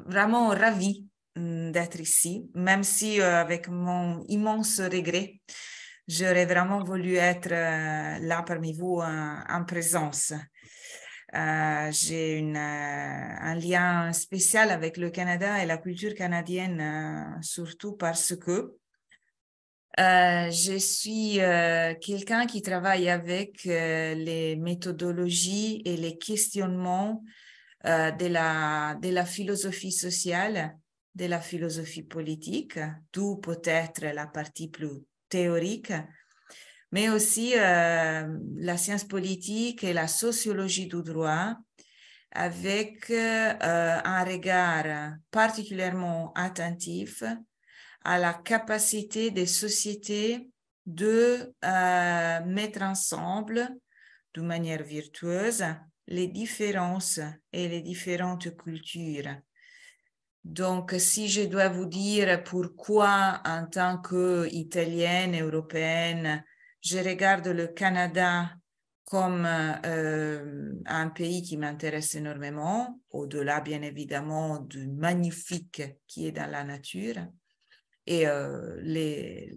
vraiment ravie d'être ici, même si avec mon immense regret, j'aurais vraiment voulu être là parmi vous en présence. J'ai un lien spécial avec le Canada et la culture canadienne, surtout parce que je suis quelqu'un qui travaille avec les méthodologies et les questionnements de la philosophie sociale, de la philosophie politique, d'où peut-être la partie plus théorique, mais aussi la science politique et la sociologie du droit, avec un regard particulièrement attentif à la capacité des sociétés de mettre ensemble, de manière virtueuse, les différences et les différentes cultures. Donc, si je dois vous dire pourquoi, en tant qu'Italienne, européenne, je regarde le Canada comme un pays qui m'intéresse énormément, au-delà, bien évidemment, du magnifique qui est dans la nature et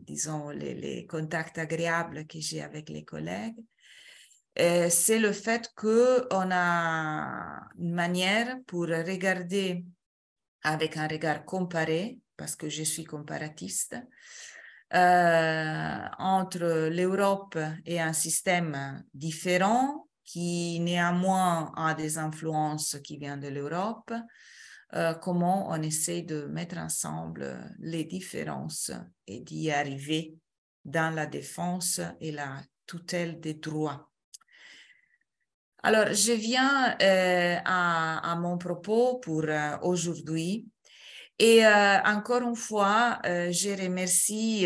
disons, les contacts agréables que j'ai avec les collègues, c'est le fait qu'on a une manière pour regarder avec un regard comparé, parce que je suis comparatiste, entre l'Europe et un système différent qui néanmoins a des influences qui viennent de l'Europe, comment on essaie de mettre ensemble les différences et d'y arriver dans la défense et la tutelle des droits. Alors, je viens à mon propos pour aujourd'hui. Et encore une fois, je remercie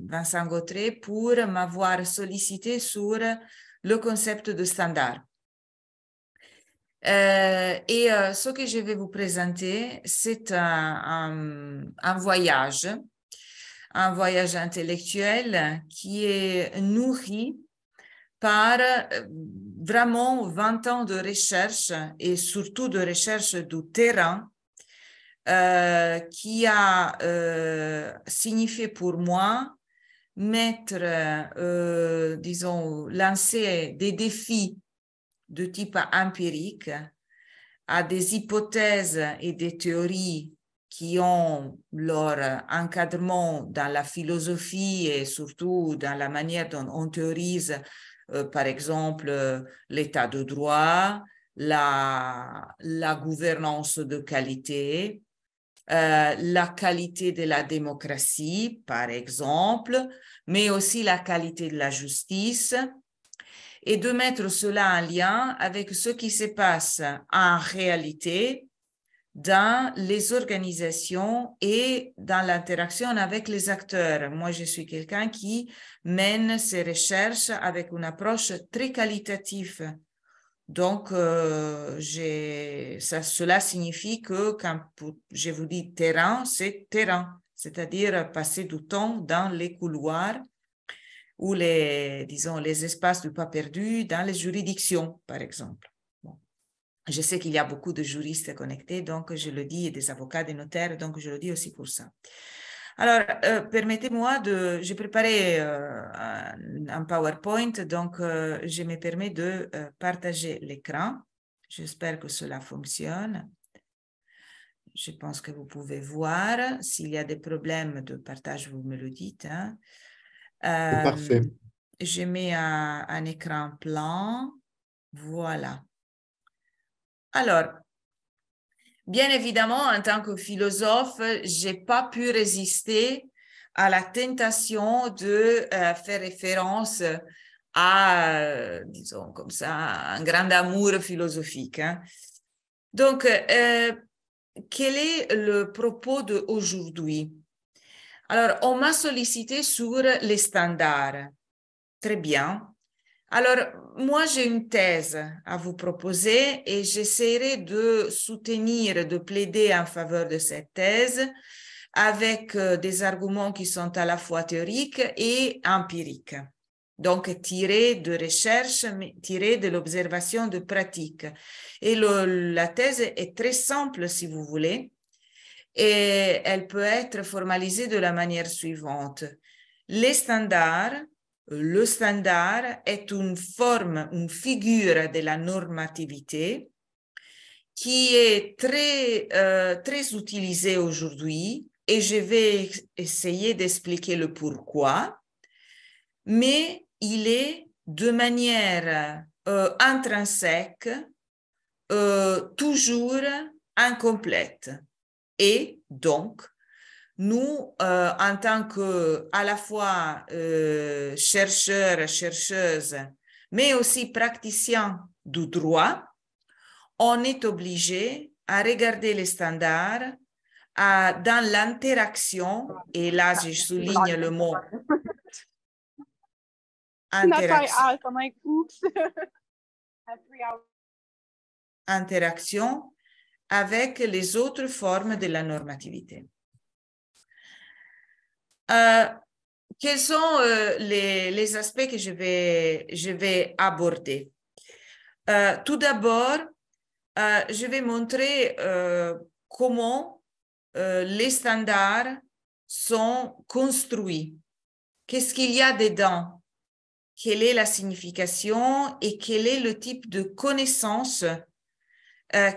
Vincent Gautret pour m'avoir sollicité sur le concept de standard. Ce que je vais vous présenter, c'est un voyage intellectuel qui est nourri par vraiment 20 ans de recherche et surtout de recherche du terrain qui a signifié pour moi mettre, disons, lancer des défis de type empirique à des hypothèses et des théories qui ont leur encadrement dans la philosophie et surtout dans la manière dont on théorise, par exemple, l'état de droit, la gouvernance de qualité, la qualité de la démocratie, par exemple, mais aussi la qualité de la justice, et de mettre cela en lien avec ce qui se passe en réalité dans les organisations et dans l'interaction avec les acteurs. Moi, je suis quelqu'un qui mène ses recherches avec une approche très qualitative. Donc, cela signifie que quand je vous dis terrain, c'est terrain, c'est-à-dire passer du temps dans les couloirs ou disons, les espaces du pas perdu dans les juridictions, par exemple. Bon. Je sais qu'il y a beaucoup de juristes connectés, donc je le dis, et des avocats, des notaires, donc je le dis aussi pour ça. Alors, permettez-moi j'ai préparé un PowerPoint, donc je me permets de partager l'écran. J'espère que cela fonctionne. Je pense que vous pouvez voir. S'il y a des problèmes de partage, vous me le dites. Hein. Parfait. Je mets un écran plein. Voilà. Alors, bien évidemment, en tant que philosophe, je n'ai pas pu résister à la tentation de faire référence à, disons comme ça, un grand amour philosophique. Hein. Donc, quel est le propos d'aujourd'hui? Alors, on m'a sollicité sur les standards. Très bien. Alors, moi, j'ai une thèse à vous proposer et j'essaierai de soutenir, de plaider en faveur de cette thèse avec des arguments qui sont à la fois théoriques et empiriques. Donc, tiré de recherche, mais tiré de l'observation de pratique. Et la thèse est très simple, si vous voulez, et elle peut être formalisée de la manière suivante. Le standard est une forme, une figure de la normativité qui est très utilisée aujourd'hui, et je vais essayer d'expliquer le pourquoi, mais il est de manière intrinsèque, toujours incomplète. Et donc, nous, en tant que à la fois chercheurs, chercheuses, mais aussi praticiens du droit, on est obligé à regarder les standards dans l'interaction, et là je souligne le mot interaction, I'm like, oops. interaction avec les autres formes de la normativité. Quels sont les aspects que je vais aborder? Tout d'abord, je vais montrer comment les standards sont construits. Qu'est-ce qu'il y a dedans? Quelle est la signification et quel est le type de connaissance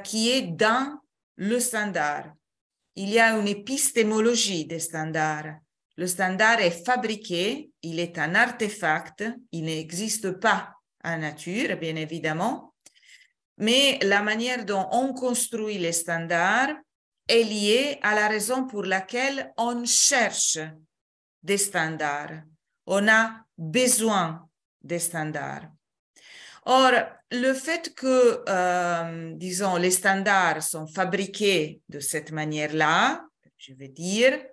qui est dans le standard? Il y a une épistémologie des standards. Le standard est fabriqué, il est un artefact, il n'existe pas en nature, bien évidemment, mais la manière dont on construit les standards est liée à la raison pour laquelle on cherche des standards. On a besoin des standards. Or, le fait que, disons, les standards sont fabriqués de cette manière-là, je vais dire,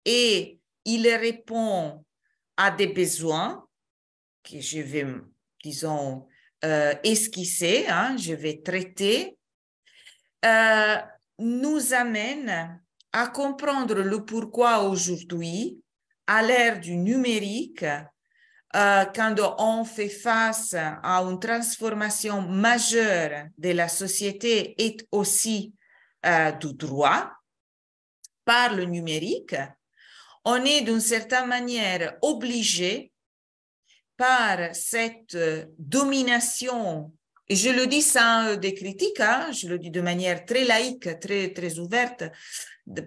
et ils répondent à des besoins que je vais, disons, esquisser, hein, je vais traiter, nous amène à comprendre le pourquoi aujourd'hui, à l'ère du numérique, quand on fait face à une transformation majeure de la société et aussi du droit par le numérique, on est d'une certaine manière obligé par cette domination, et je le dis sans des critiques, hein, je le dis de manière très laïque, très ouverte,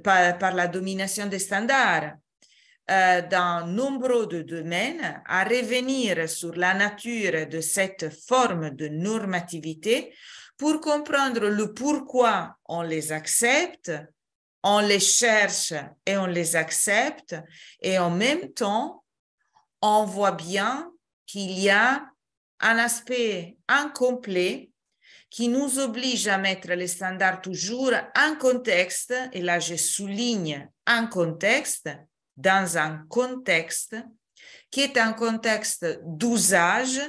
par la domination des standards, dans nombreux de domaines, à revenir sur la nature de cette forme de normativité pour comprendre le pourquoi on les accepte, on les cherche et on les accepte, et en même temps, on voit bien qu'il y a un aspect incomplet qui nous oblige à mettre les standards toujours en contexte, et là je souligne un contexte, dans un contexte qui est un contexte d'usage,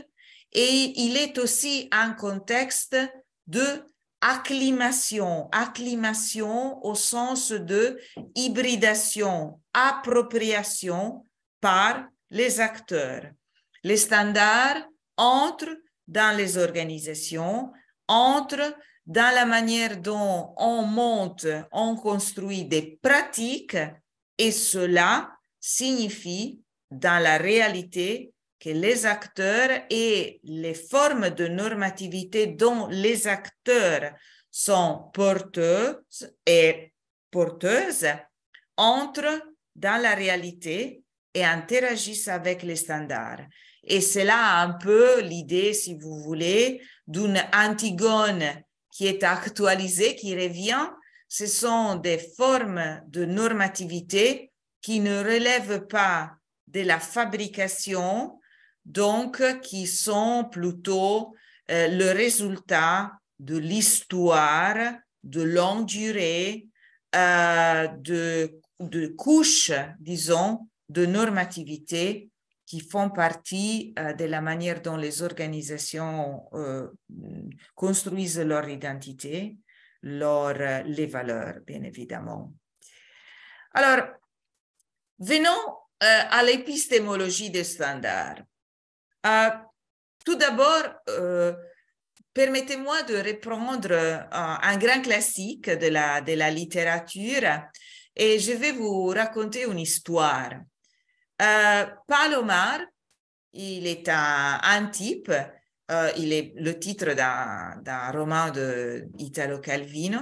et il est aussi un contexte de acclimation au sens de hybridation, appropriation par les acteurs. Les standards entrent dans les organisations, entrent dans la manière dont on monte, on construit des pratiques, et cela signifie dans la réalité que les acteurs et les formes de normativité dont les acteurs sont porteuses entrent dans la réalité et interagissent avec les standards. Et c'est là un peu l'idée, si vous voulez, d'une Antigone qui est actualisée, qui revient. Ce sont des formes de normativité qui ne relèvent pas de la fabrication, donc qui sont plutôt le résultat de l'histoire, de longue durée, de couches, disons, de normativité qui font partie de la manière dont les organisations construisent leur identité, les valeurs, bien évidemment. Alors, venons à l'épistémologie des standards. Tout d'abord, permettez-moi de reprendre un grand classique de la littérature et je vais vous raconter une histoire. Palomar, il est un type, il est le titre d'un roman de Italo Calvino.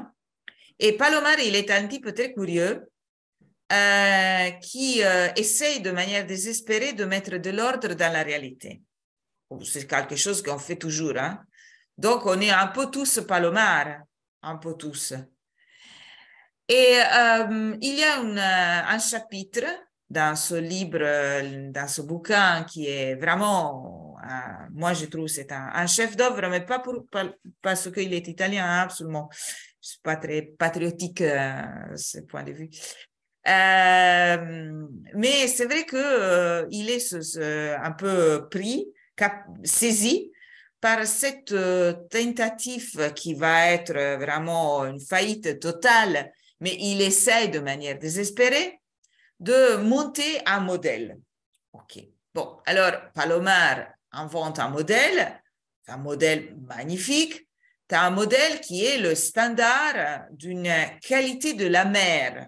Et Palomar, il est un type très curieux qui essaye de manière désespérée de mettre de l'ordre dans la réalité. C'est quelque chose qu'on fait toujours. Hein? Donc, on est un peu tous Palomar, un peu tous. Et il y a un chapitre dans ce livre, dans ce bouquin qui est vraiment, moi je trouve c'est un chef-d'œuvre, mais pas parce qu'il est italien, hein, absolument. Je ne suis pas très patriotique à ce point de vue. Mais c'est vrai qu'il est un peu saisi par cette tentative qui va être vraiment une faillite totale, mais il essaie de manière désespérée de monter un modèle. OK. Bon, alors Palomar invente un modèle magnifique. Tu as un modèle qui est le standard d'une qualité de la mer.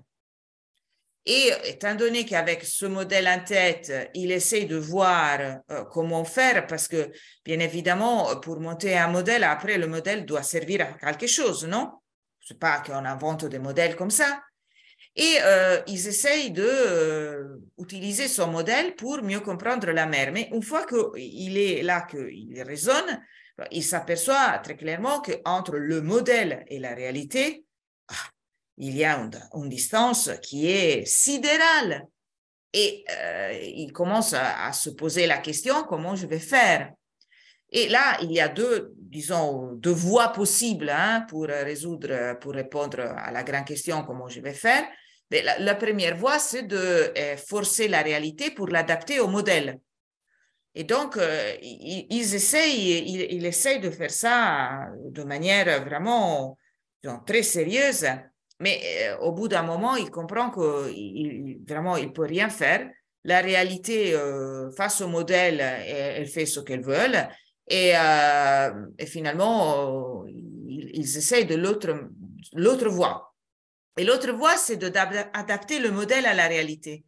Et étant donné qu'avec ce modèle en tête, il essaie de voir comment faire, parce que, bien évidemment, pour monter un modèle, après, le modèle doit servir à quelque chose, non? Ce n'est pas qu'on invente des modèles comme ça. Et ils essayent d'utiliser son modèle pour mieux comprendre la mer. Mais une fois qu'il est là, qu'il raisonne, il s'aperçoit très clairement qu'entre le modèle et la réalité, il y a une distance qui est sidérale. Et il commence à se poser la question, comment je vais faire? Et là, il y a deux voies possibles hein, pour répondre à la grande question, comment je vais faire. Mais la première voie, c'est de forcer la réalité pour l'adapter au modèle. Et donc, il essaye de faire ça de manière vraiment très sérieuse. Mais au bout d'un moment, il comprend vraiment, il ne peut rien faire. La réalité, face au modèle, elle fait ce qu'elle veut. Et finalement, ils essayent de l'autre voie. Et l'autre voie, c'est d'adapter le modèle à la réalité.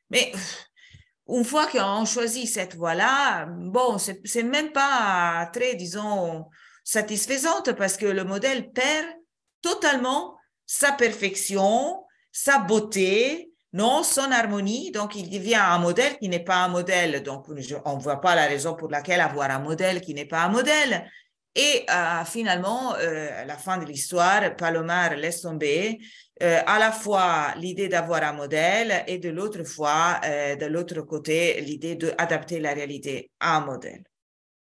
Mais une fois qu'on choisit cette voie-là, bon, c'est même pas très, disons, satisfaisante parce que le modèle perd totalement sa perfection, sa beauté, non, son harmonie. Donc, il devient un modèle qui n'est pas un modèle. Donc, on ne voit pas la raison pour laquelle avoir un modèle qui n'est pas un modèle. Et finalement, à la fin de l'histoire, Palomar laisse tomber à la fois l'idée d'avoir un modèle et de l'autre côté, l'idée d'adapter la réalité à un modèle.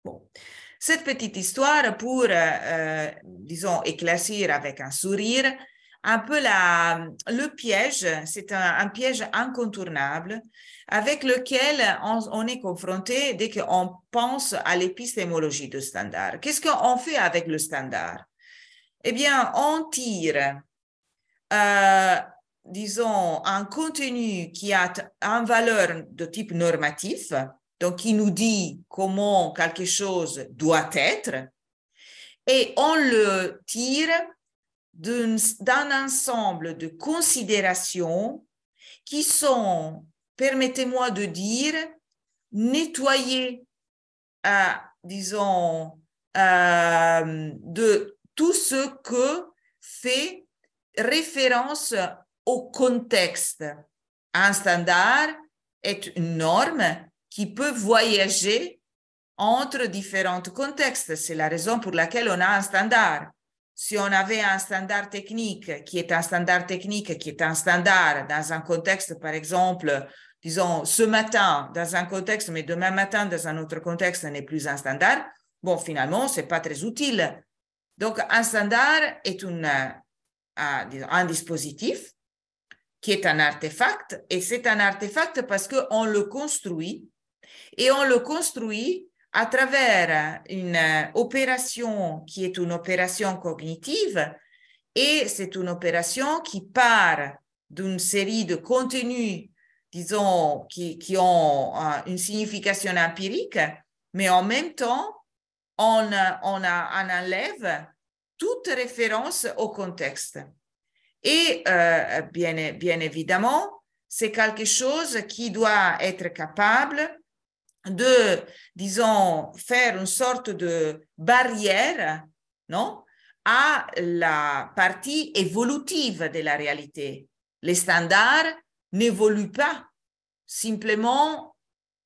Bon. Cette petite histoire pour, disons, éclaircir avec un sourire un peu le piège, c'est un piège incontournable avec lequel on est confronté dès qu'on pense à l'épistémologie de standard. Qu'est-ce qu'on fait avec le standard? Eh bien, on tire, disons, un contenu qui a une valeur de type normatif, donc qui nous dit comment quelque chose doit être, et on le tire d'un ensemble de considérations qui sont, permettez-moi de dire, nettoyées, disons, de tout ce que fait référence au contexte. Un standard est une norme qui peut voyager entre différents contextes. C'est la raison pour laquelle on a un standard. Si on avait un standard technique qui est un standard technique, qui est un standard dans un contexte, par exemple, disons, ce matin dans un contexte, mais demain matin dans un autre contexte, ce n'est plus un standard, bon, finalement, ce n'est pas très utile. Donc, un standard est un dispositif qui est un artefact, et c'est un artefact parce qu'on le construit, et on le construit à travers une opération qui est une opération cognitive, et c'est une opération qui part d'une série de contenus, disons, qui ont une signification empirique, mais en même temps, on enlève toute référence au contexte. Et bien évidemment, c'est quelque chose qui doit être capable de, disons, faire une sorte de barrière, non, à la partie évolutive de la réalité. Les standards n'évoluent pas. Simplement,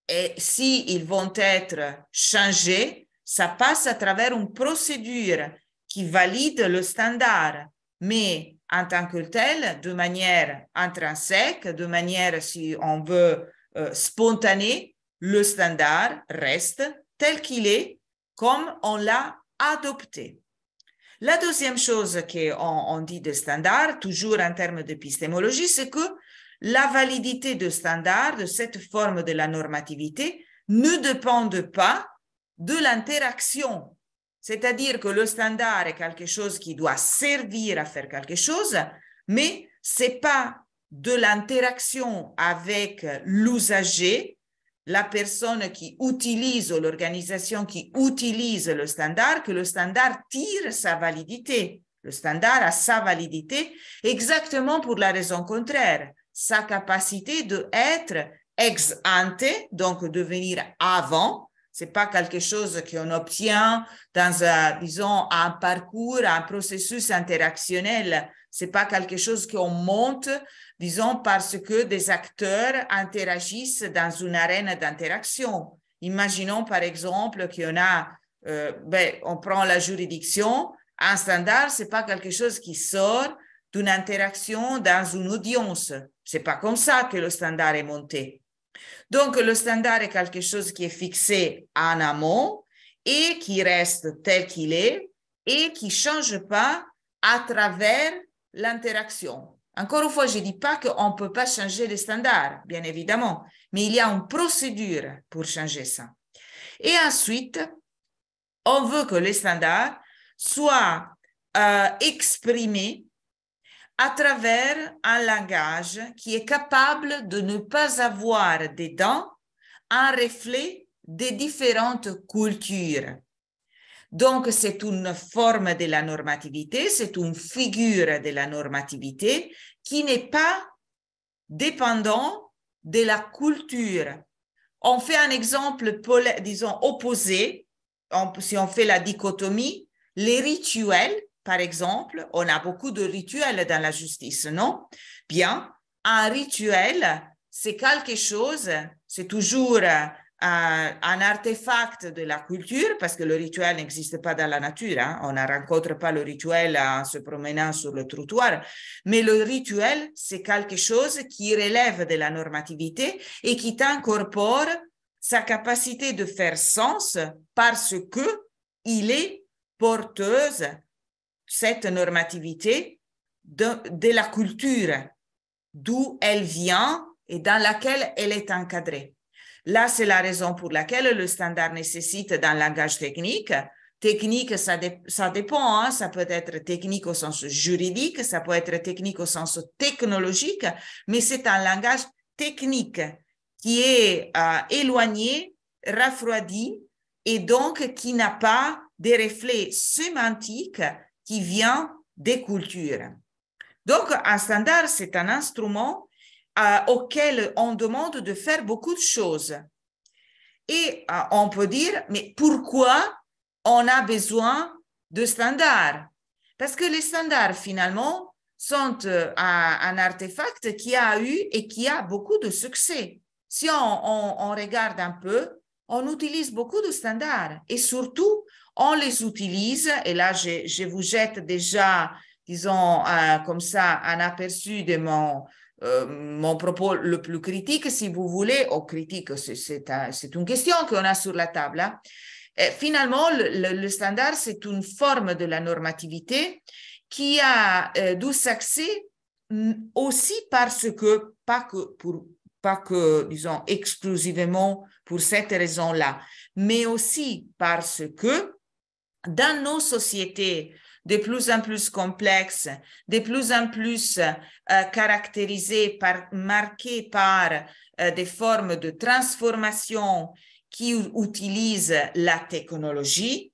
et s'ils vont être changés, ça passe à travers une procédure qui valide le standard, mais en tant que tel, de manière intrinsèque, de manière, si on veut, spontanée, le standard reste tel qu'il est, comme on l'a adopté. La deuxième chose qu'on dit de standard, toujours en termes d'épistémologie, c'est que la validité de standard, de cette forme de la normativité, ne dépend pas de l'interaction. C'est-à-dire que le standard est quelque chose qui doit servir à faire quelque chose, mais ce n'est pas de l'interaction avec l'usager, la personne qui utilise ou l'organisation qui utilise le standard, que le standard tire sa validité. Le standard a sa validité exactement pour la raison contraire, sa capacité d'être ex ante, donc de venir avant. Ce n'est pas quelque chose qu'on obtient dans disons, un parcours, un processus interactionnel. Ce n'est pas quelque chose qu'on monte, disons, parce que des acteurs interagissent dans une arène d'interaction. Imaginons par exemple qu'on a, on prend la juridiction, un standard, ce n'est pas quelque chose qui sort d'une interaction dans une audience. Ce n'est pas comme ça que le standard est monté. Donc, le standard est quelque chose qui est fixé en amont et qui reste tel qu'il est et qui ne change pas à travers l'interaction. Encore une fois, je ne dis pas qu'on ne peut pas changer les standards, bien évidemment, mais il y a une procédure pour changer ça. Et ensuite, on veut que les standards soient exprimés à travers un langage qui est capable de ne pas avoir dedans un reflet des différentes cultures. Donc, c'est une forme de la normativité, c'est une figure de la normativité qui n'est pas dépendant de la culture. On fait un exemple, disons, opposé, si on fait la dichotomie, les rituels, par exemple, on a beaucoup de rituels dans la justice, non? Bien, un rituel, c'est quelque chose, c'est toujours un artefact de la culture, parce que le rituel n'existe pas dans la nature, hein? On ne rencontre pas le rituel en se promenant sur le trottoir, mais le rituel, c'est quelque chose qui relève de la normativité et qui t'incorpore sa capacité de faire sens parce qu'il est porteuse cette normativité de la culture, d'où elle vient et dans laquelle elle est encadrée. Là, c'est la raison pour laquelle le standard nécessite d'un langage technique. Technique, ça dépend, hein? Ça peut être technique au sens juridique, ça peut être technique au sens technologique, mais c'est un langage technique qui est éloigné, refroidi, et donc qui n'a pas des reflets sémantiques qui vient des cultures. Donc, un standard, c'est un instrument auquel on demande de faire beaucoup de choses. Et on peut dire, mais pourquoi on a besoin de standards? Parce que les standards, finalement, sont un artefact qui a eu et qui a beaucoup de succès. Si on regarde un peu, on utilise beaucoup de standards et surtout, on les utilise, et là, je vous jette déjà, disons, comme ça, un aperçu de mon propos le plus critique, si vous voulez, ou critique, c'est une question qu'on a sur la table. Hein. Et finalement, le standard, c'est une forme de la normativité qui a du succès aussi parce que, pas que, disons, exclusivement pour cette raison-là, mais aussi parce que dans nos sociétés de plus en plus complexes, de plus en plus caractérisées, marquées par des formes de transformation qui utilisent la technologie,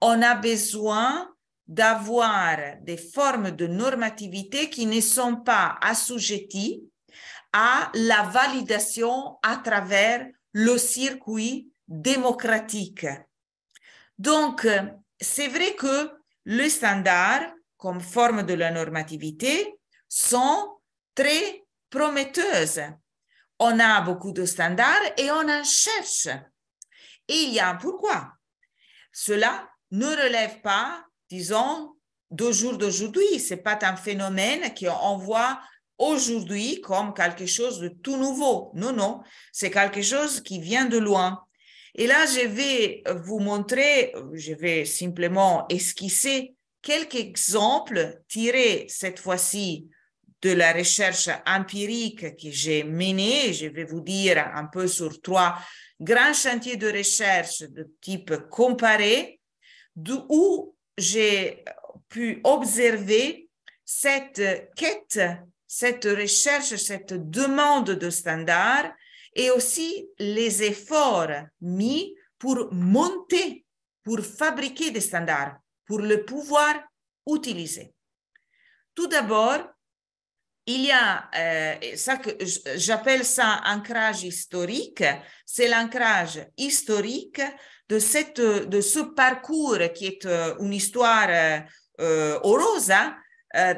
on a besoin d'avoir des formes de normativité qui ne sont pas assujetties à la validation à travers le circuit démocratique. Donc, c'est vrai que les standards, comme forme de la normativité, sont très prometteuses. On a beaucoup de standards et on en cherche. Et il y a un pourquoi. Cela ne relève pas, disons, du jour d'aujourd'hui. Ce n'est pas un phénomène qu'on voit aujourd'hui comme quelque chose de tout nouveau. Non, non, c'est quelque chose qui vient de loin. Et là, je vais vous montrer, je vais simplement esquisser quelques exemples tirés cette fois-ci de la recherche empirique que j'ai menée. Je vais vous dire un peu sur 3 grands chantiers de recherche de type comparé, où j'ai pu observer cette quête, cette recherche, cette demande de standards et aussi les efforts mis pour monter, pour fabriquer des standards, pour le pouvoir utiliser. Tout d'abord, il y a ça que j'appelle ça ancrage historique, c'est l'ancrage historique de ce parcours qui est une histoire heureuse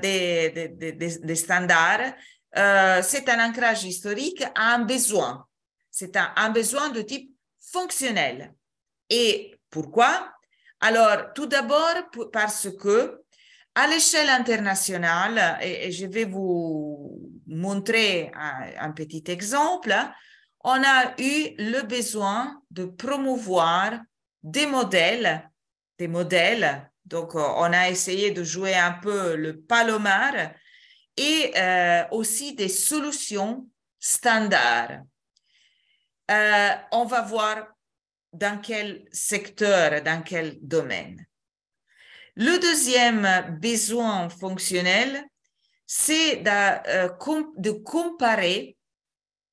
des standards. C'est un ancrage historique à un besoin. C'est un besoin de type fonctionnel. Et pourquoi? Alors, tout d'abord, parce que à l'échelle internationale, et je vais vous montrer un petit exemple, on a eu le besoin de promouvoir des modèles. Donc, on a essayé de jouer un peu le palomar et aussi des solutions standards. On va voir dans quel secteur, dans quel domaine. Le deuxième besoin fonctionnel, c'est de comparer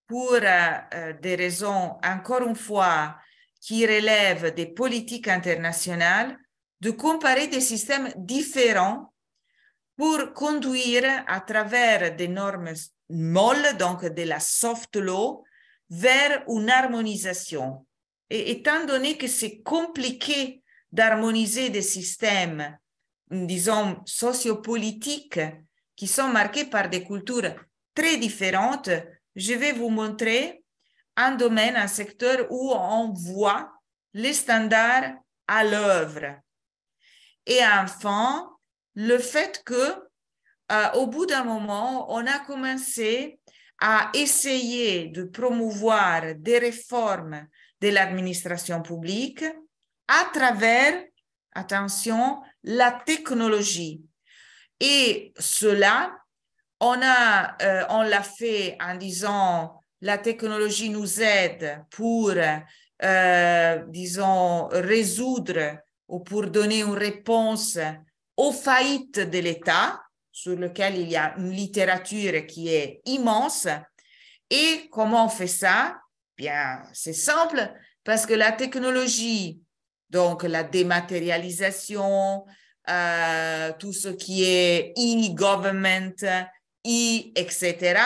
pour des raisons, encore une fois, qui relèvent des politiques internationales, de comparer des systèmes différents pour conduire à travers des normes molles, donc de la soft law, vers une harmonisation. Et étant donné que c'est compliqué d'harmoniser des systèmes, disons, sociopolitiques qui sont marqués par des cultures très différentes, je vais vous montrer un domaine, un secteur où on voit les standards à l'œuvre. Et enfin, le fait que, au bout d'un moment, on a commencé à essayer de promouvoir des réformes de l'administration publique à travers, attention, la technologie. Et cela, on l'a fait en disant la technologie nous aide pour, disons, résoudre ou pour donner une réponse aux faillites de l'État, sur lequel il y a une littérature qui est immense. Et comment on fait ça? Bien, c'est simple, parce que la technologie, donc la dématérialisation, tout ce qui est e-government, etc.,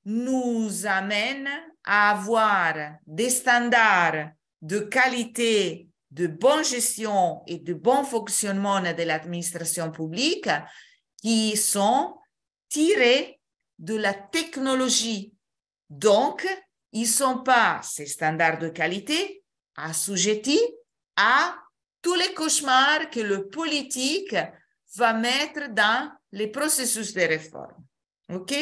nous amène à avoir des standards de qualité, de bonne gestion et de bon fonctionnement de l'administration publique qui sont tirés de la technologie. Donc, ils ne sont pas, ces standards de qualité, assujettis à tous les cauchemars que le politique va mettre dans les processus de réforme. OK?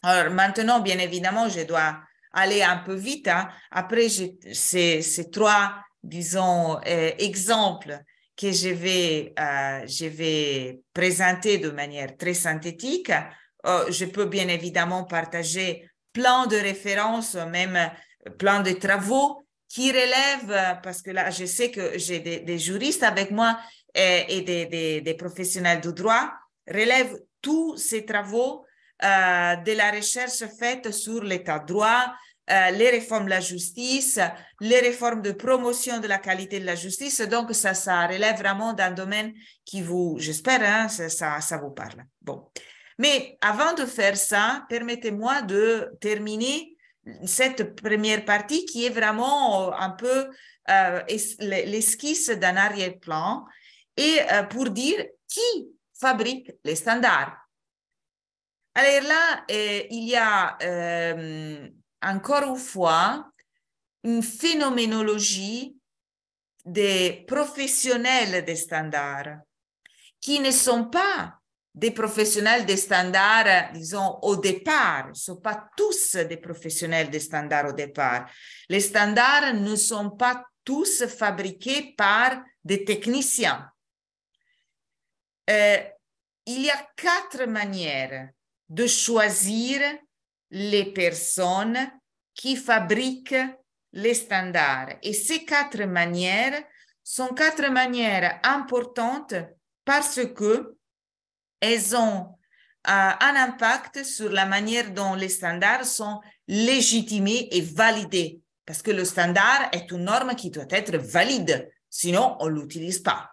Alors, maintenant, bien évidemment, je dois aller un peu vite. Hein. Après, ces 3, disons, exemples que je vais présenter de manière très synthétique. Je peux bien évidemment partager plein de références, même plein de travaux qui relèvent, parce que là, je sais que j'ai des juristes avec moi et des professionnels du droit, relèvent tous ces travaux de la recherche faite sur l'état de droit, les réformes de la justice, les réformes de promotion de la qualité de la justice. Donc, ça relève vraiment d'un domaine qui vous, j'espère, hein, ça vous parle. Bon. Mais avant de faire ça, permettez-moi de terminer cette première partie qui est vraiment un peu l'esquisse d'un arrière-plan et pour dire qui fabrique les standards. Alors là, il y a encore une fois une phénoménologie des professionnels des standards qui ne sont pas des professionnels des standards, disons, au départ. Ne sont pas tous des professionnels des standards au départ. Les standards ne sont pas tous fabriqués par des techniciens. Il y a 4 manières de choisir les personnes qui fabriquent les standards. Et ces 4 manières sont 4 manières importantes parce que elles ont un impact sur la manière dont les standards sont légitimés et validés. Parce que le standard est une norme qui doit être valide, sinon on ne l'utilise pas.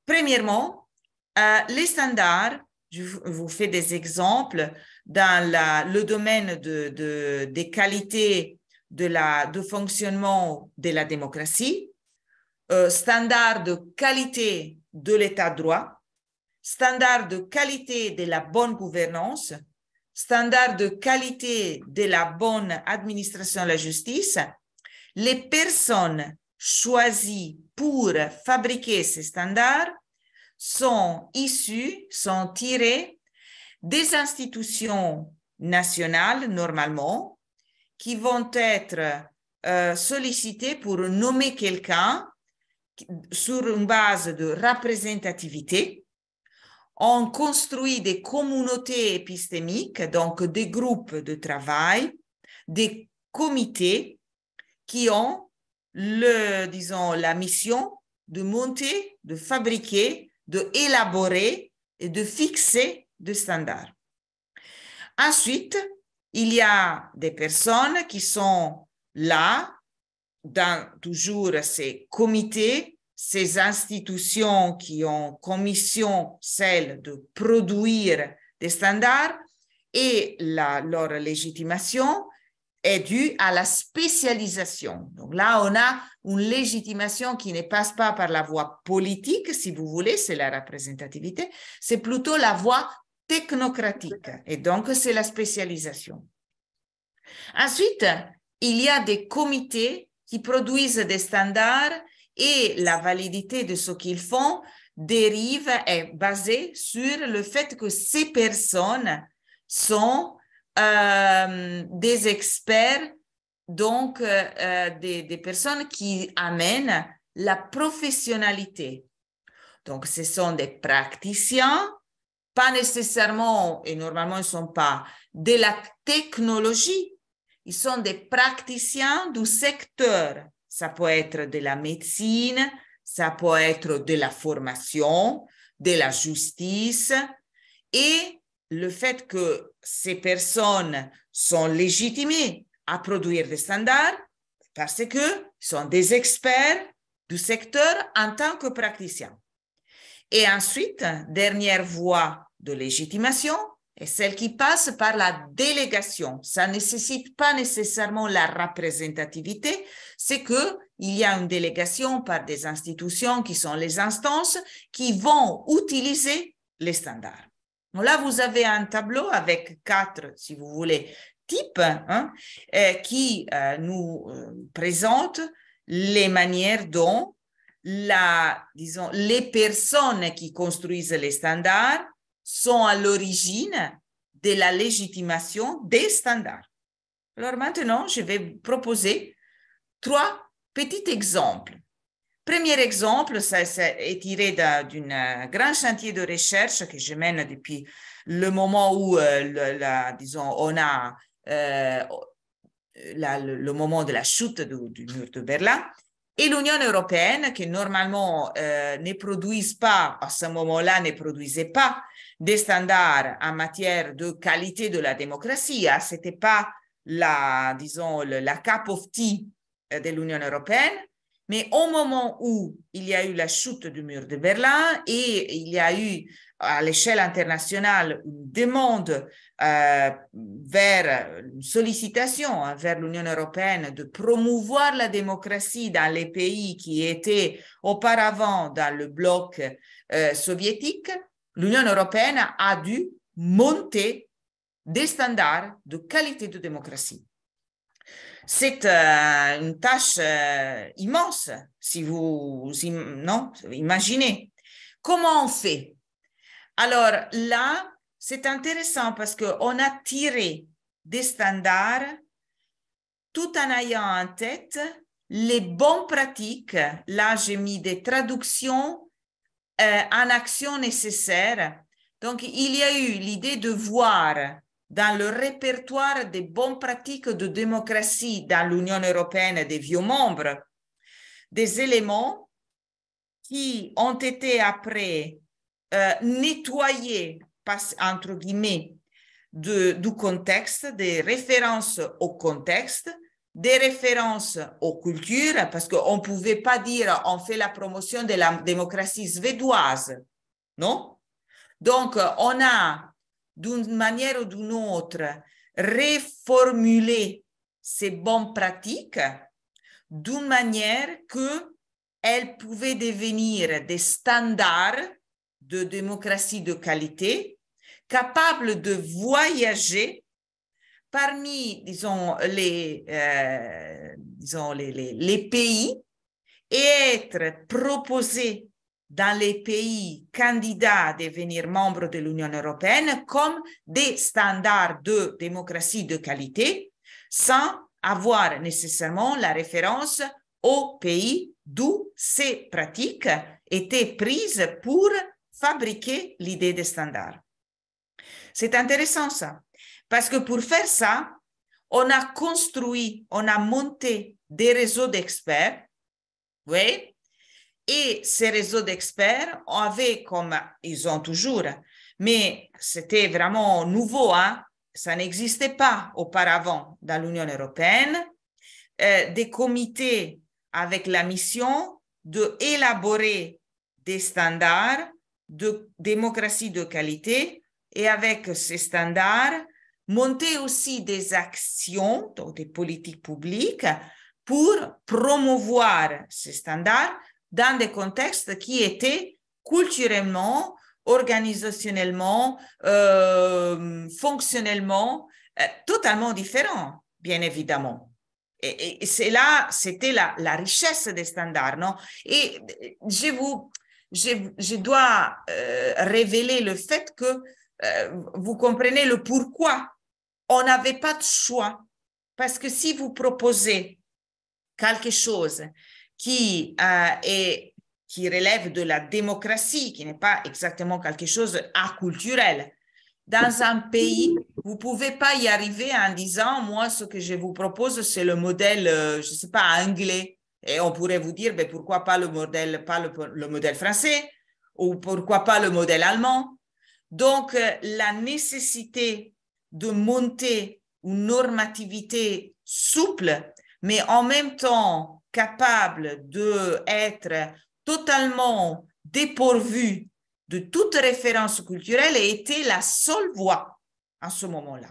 Premièrement, les standards, je vous fais des exemples dans le domaine des qualités de fonctionnement de la démocratie, standard de qualité de l'état de droit, standard de qualité de la bonne gouvernance, standard de qualité de la bonne administration de la justice. Les personnes choisies pour fabriquer ces standards sont tirées des institutions nationales, normalement, qui vont être sollicitées pour nommer quelqu'un sur une base de représentativité. On construit des communautés épistémiques, donc des groupes de travail, des comités qui ont la mission de monter, de fabriquer, d'élaborer et de fixer des standards. Ensuite, il y a des personnes qui sont là, dans toujours ces comités, ces institutions qui ont commission celle de produire des standards et leur légitimation est due à la spécialisation. Donc là, on a une légitimation qui ne passe pas par la voie politique, si vous voulez, c'est la représentativité, c'est plutôt la voie technocratique. Et donc, c'est la spécialisation. Ensuite, il y a des comités qui produisent des standards et la validité de ce qu'ils font est basée sur le fait que ces personnes sont des experts, donc des personnes qui amènent la professionnalité. Donc, ce sont des praticiens, pas nécessairement, et normalement ils ne sont pas, de la technologie. Ils sont des praticiens du secteur. Ça peut être de la médecine, ça peut être de la formation, de la justice. Et le fait que ces personnes sont légitimées à produire des standards parce qu'ils sont des experts du secteur en tant que praticiens. Et ensuite, dernière voie de légitimation est celle qui passe par la délégation. Ça ne nécessite pas nécessairement la représentativité, c'est qu'il y a une délégation par des institutions qui sont les instances qui vont utiliser les standards. Donc là, vous avez un tableau avec 4, si vous voulez, types qui nous présentent les manières dont les personnes qui construisent les standards sont à l'origine de la légitimation des standards. Alors maintenant, je vais proposer 3 petits exemples. Premier exemple, ça est tiré d'un grand chantier de recherche que je mène depuis le moment où, on a le moment de la chute du mur de Berlin. Et l'Union européenne, qui normalement ne produisait pas, à ce moment-là, ne produisait pas des standards en matière de qualité de la démocratie. Ce n'était pas disons, la cup of tea de l'Union européenne. Mais au moment où il y a eu la chute du mur de Berlin et il y a eu à l'échelle internationale une demande vers une sollicitation vers l'Union européenne de promouvoir la démocratie dans les pays qui étaient auparavant dans le bloc soviétique, l'Union européenne a dû monter des standards de qualité de démocratie. C'est une tâche immense, si vous non, imaginez. Comment on fait? Alors là, c'est intéressant parce qu'on a tiré des standards tout en ayant en tête les bonnes pratiques. Là, j'ai mis des traductions en action nécessaires. Donc, il y a eu l'idée de voir dans le répertoire des bonnes pratiques de démocratie dans l'Union européenne et des vieux membres, des éléments qui ont été après nettoyés, entre guillemets, du contexte, des références au contexte, des références aux cultures, parce qu'on ne pouvait pas dire on fait la promotion de la démocratie suédoise, non? Donc, on a, d'une manière ou d'une autre, reformulé ces bonnes pratiques d'une manière qu'elles pouvaient devenir des standards de démocratie de qualité, capables de voyager parmi, disons, les pays et être proposés dans les pays candidats à devenir membres de l'Union européenne comme des standards de démocratie de qualité, sans avoir nécessairement la référence au pays d'où ces pratiques étaient prises pour fabriquer l'idée des standards. C'est intéressant ça, parce que pour faire ça, on a construit, on a monté des réseaux d'experts, oui. Et ces réseaux d'experts avaient, comme ils ont toujours, mais c'était vraiment nouveau, hein? Ça n'existait pas auparavant dans l'Union européenne, des comités avec la mission d'élaborer des standards de démocratie de qualité et avec ces standards, monter aussi des actions, donc des politiques publiques pour promouvoir ces standards dans des contextes qui étaient culturellement, organisationnellement, fonctionnellement, totalement différents, bien évidemment. Et c'est là, c'était la richesse des standards, non? Et je dois révéler le fait que vous comprenez le pourquoi on n'avait pas de choix. Parce que si vous proposez quelque chose qui relève de la démocratie, qui n'est pas exactement quelque chose aculturel. Dans un pays, vous ne pouvez pas y arriver en disant, moi, ce que je vous propose, c'est le modèle, je ne sais pas, anglais. Et on pourrait vous dire, ben, pourquoi pas le modèle français ou pourquoi pas le modèle allemand. Donc, la nécessité de monter une normativité souple, mais en même temps capable d'être totalement dépourvu de toute référence culturelle était la seule voie en ce moment-là.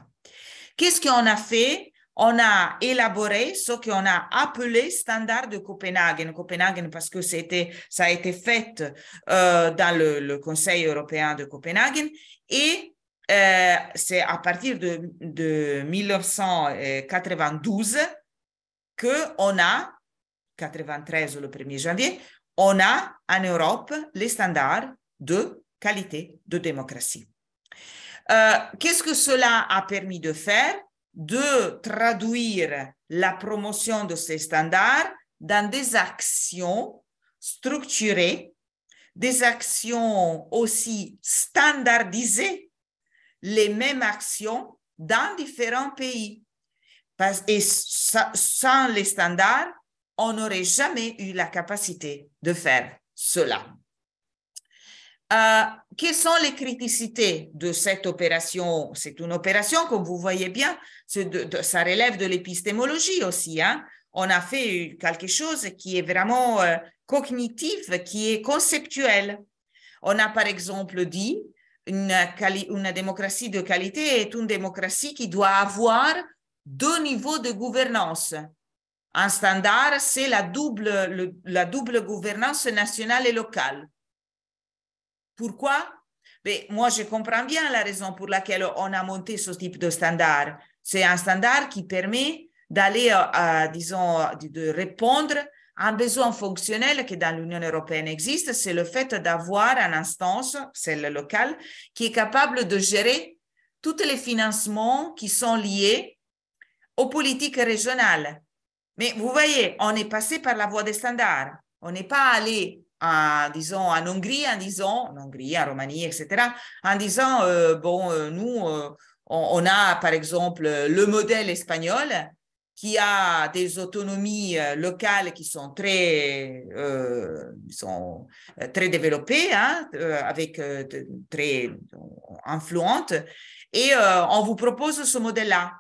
Qu'est-ce qu'on a fait? On a élaboré ce qu'on a appelé standard de Copenhague. Copenhague parce que ça a été fait dans le Conseil européen de Copenhague et c'est à partir de 1992 qu'on a, 93 le 1er janvier, on a en Europe les standards de qualité de démocratie. Qu'est-ce que cela a permis de faire? De traduire la promotion de ces standards dans des actions structurées, des actions aussi standardisées, les mêmes actions dans différents pays. Et sans les standards, on n'aurait jamais eu la capacité de faire cela. quelles sont les criticités de cette opération? C'est une opération, comme vous voyez bien, ça relève de l'épistémologie aussi. Hein? On a fait quelque chose qui est vraiment cognitif, qui est conceptuel. On a par exemple dit une démocratie de qualité est une démocratie qui doit avoir 2 niveaux de gouvernance. Un standard, c'est la double gouvernance nationale et locale. Pourquoi? Mais moi, je comprends bien la raison pour laquelle on a monté ce type de standard. C'est un standard qui permet d'aller, disons, de répondre à un besoin fonctionnel qui dans l'Union européenne existe, c'est le fait d'avoir une instance, celle locale, qui est capable de gérer tous les financements qui sont liés aux politiques régionales. Mais vous voyez, on est passé par la voie des standards. On n'est pas allé disons, en Hongrie, en Roumanie, etc., en disant, nous, on a, par exemple, le modèle espagnol qui a des autonomies locales qui sont très développées, hein, avec très influentes, et on vous propose ce modèle-là.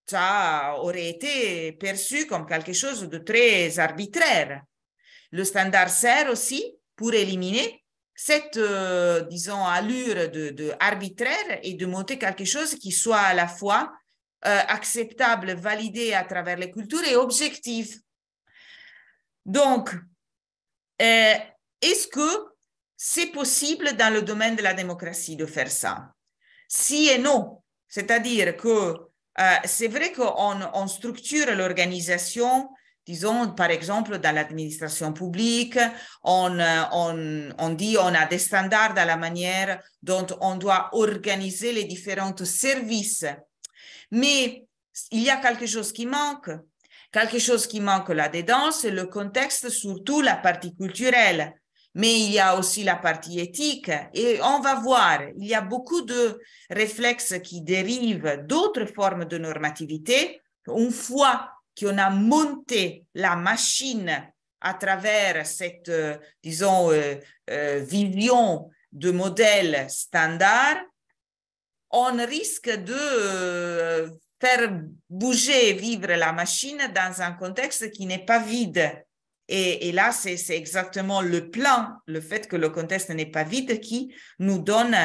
Ça aurait été perçu comme quelque chose de très arbitraire. Le standard sert aussi pour éliminer cette, disons, allure de arbitraire et de monter quelque chose qui soit à la fois acceptable, validé à travers les cultures et objectif. Donc, est-ce que c'est possible dans le domaine de la démocratie de faire ça? Si et non. C'est-à-dire que c'est vrai qu'on structure l'organisation, disons, par exemple, dans l'administration publique, on dit on a des standards dans la manière dont on doit organiser les différents services. Mais il y a quelque chose qui manque. Quelque chose qui manque là-dedans, c'est le contexte, surtout la partie culturelle. Mais il y a aussi la partie éthique. Et on va voir, il y a beaucoup de réflexes qui dérivent d'autres formes de normativité. Une fois qu'on a monté la machine à travers cette, disons, vision de modèle standard, on risque de faire bouger et vivre la machine dans un contexte qui n'est pas vide. Et là, c'est exactement le plan, le fait que le contexte n'est pas vide qui nous donne,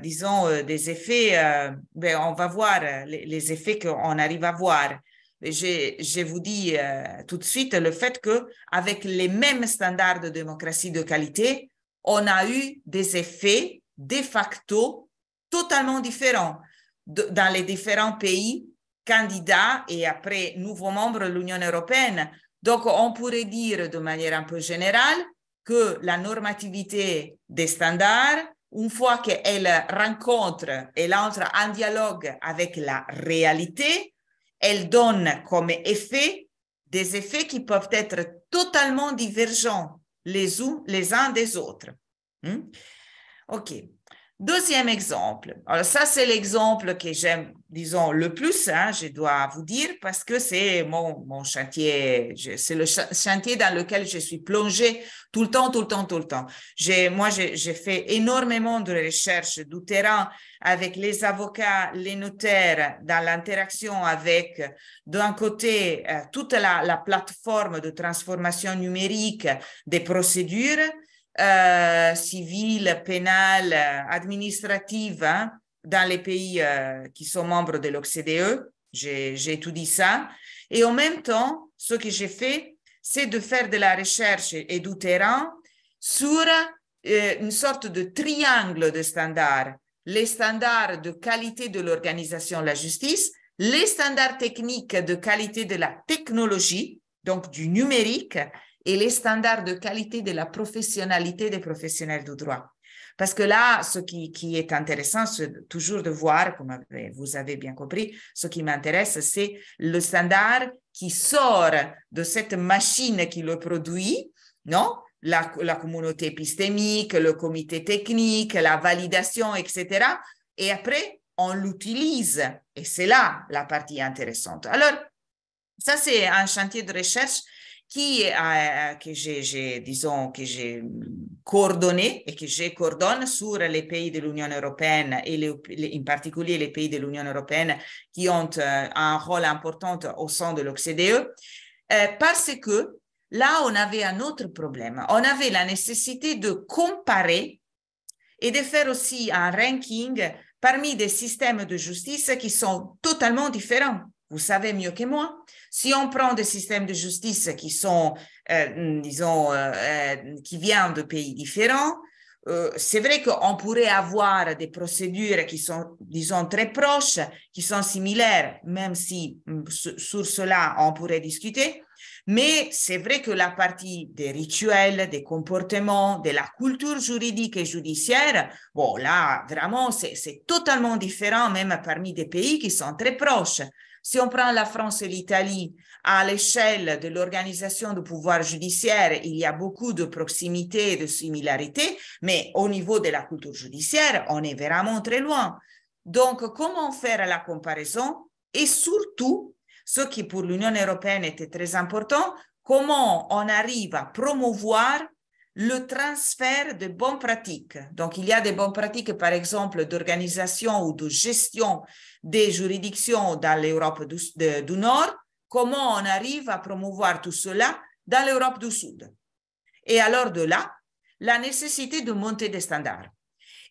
disons, des effets. On va voir les effets qu'on arrive à voir. Je vous dis tout de suite le fait qu'avec les mêmes standards de démocratie de qualité, on a eu des effets de facto totalement différents dans les différents pays candidats et après nouveaux membres de l'Union européenne. Donc, on pourrait dire de manière un peu générale que la normativité des standards, une fois qu'elle rencontre, elle entre en dialogue avec la réalité, elle donne comme effet des effets qui peuvent être totalement divergents les uns des autres. OK. Deuxième exemple. Alors ça, c'est l'exemple que j'aime, disons, le plus, hein, je dois vous dire, parce que c'est mon chantier, c'est le chantier dans lequel je suis plongée tout le temps. J'ai fait énormément de recherches du terrain avec les avocats, les notaires, dans l'interaction avec, d'un côté, toute la plateforme de transformation numérique des procédures, civile, pénale, administrative, hein, dans les pays qui sont membres de l'OCDE. J'ai étudié ça. Et en même temps, ce que j'ai fait, c'est de faire de la recherche et du terrain sur une sorte de triangle de standards. Les standards de qualité de l'organisation de la justice, les standards techniques de qualité de la technologie, donc du numérique, et les standards de qualité de la professionnalité des professionnels du droit. Parce que là, ce qui est intéressant, c'est toujours de voir, comme vous avez bien compris, ce qui m'intéresse, c'est le standard qui sort de cette machine qui le produit, non? La communauté épistémique, le comité technique, la validation, etc. Et après, on l'utilise. Et c'est là la partie intéressante. Alors, ça, c'est un chantier de recherche que disons, que j'ai coordonné et que je coordonne sur les pays de l'Union européenne et en particulier les pays de l'Union européenne qui ont un rôle important au sein de l'OCDE, parce que là, on avait un autre problème. On avait la nécessité de comparer et de faire aussi un ranking parmi des systèmes de justice qui sont totalement différents. Vous savez mieux que moi. Si on prend des systèmes de justice qui sont, qui viennent de pays différents, c'est vrai qu'on pourrait avoir des procédures qui sont, disons, très proches, qui sont similaires, même si sur cela, on pourrait discuter. Mais c'est vrai que la partie des rituels, des comportements, de la culture juridique et judiciaire, bon, là, vraiment, c'est totalement différent, même parmi des pays qui sont très proches. Si on prend la France et l'Italie, à l'échelle de l'organisation du pouvoir judiciaire, il y a beaucoup de proximité et de similarité, mais au niveau de la culture judiciaire, on est vraiment très loin. Donc, comment faire la comparaison? Et surtout, ce qui pour l'Union européenne était très important, comment on arrive à promouvoir le transfert de bonnes pratiques. Donc, il y a des bonnes pratiques, par exemple, d'organisation ou de gestion des juridictions dans l'Europe du Nord. Comment on arrive à promouvoir tout cela dans l'Europe du Sud? Et alors de là, la nécessité de monter des standards.